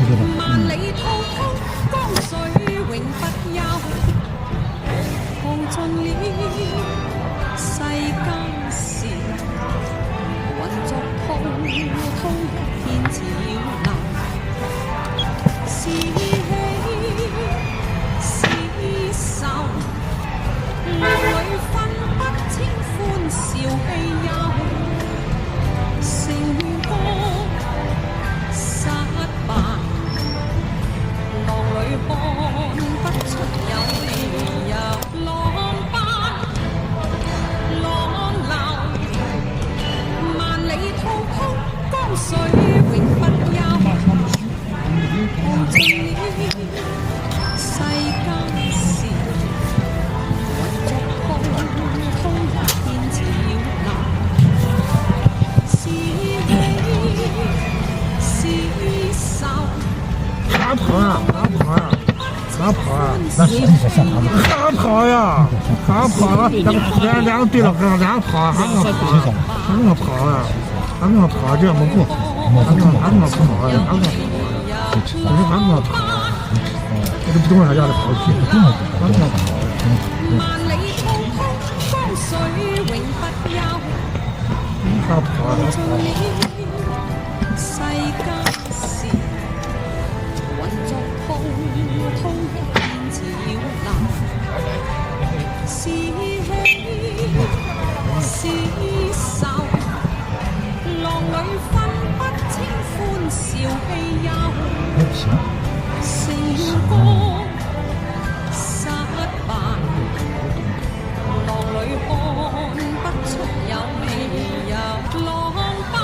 萬里滔滔江水永不休，耗盡了世間事，渾作滔滔一片潮流。是喜是愁，夢裏分不清歡笑悲憂，成功失敗，浪裏看不出有理由，浪奔浪流，萬里滔滔江水永不休，耗盡了世間事，渾作滔滔一片潮流。是喜是愁，啥跑呀？啥跑呀？啥跑呀？那是你说啥跑的？啥跑呀？啥跑了？两个对了，两个跑，还能跑呀？还能跑呀？还能跑，这没过，还能跑呀？还能跑呀？还能跑呀？我都不懂人家的跑去，还能跑呀？萬里滔滔江水永不休，啥跑呀？耗盡了世間事，渾作滔滔一片潮流。是喜是愁，浪裏分不清歡笑悲憂，成功失敗，浪裏看不出有理由，浪奔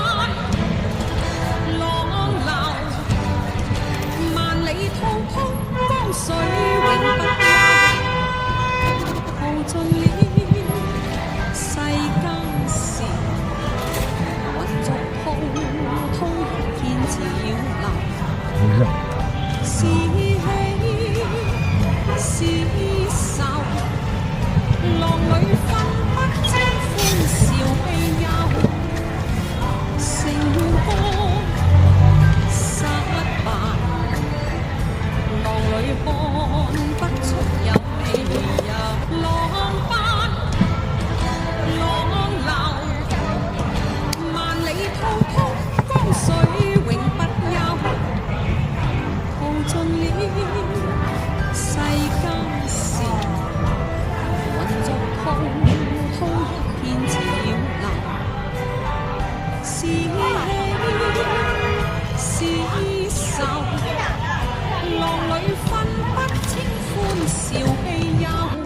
浪流，萬里滔滔江水永不休，耗盡了世間事，渾作滔滔一片潮流。是喜是愁，浪裏分不清歡笑悲憂，成功失敗，浪裏看不出有理由，浪奔浪流，萬里滔滔江水永不休，耗盡了世間事，渾作滔滔一片潮流。是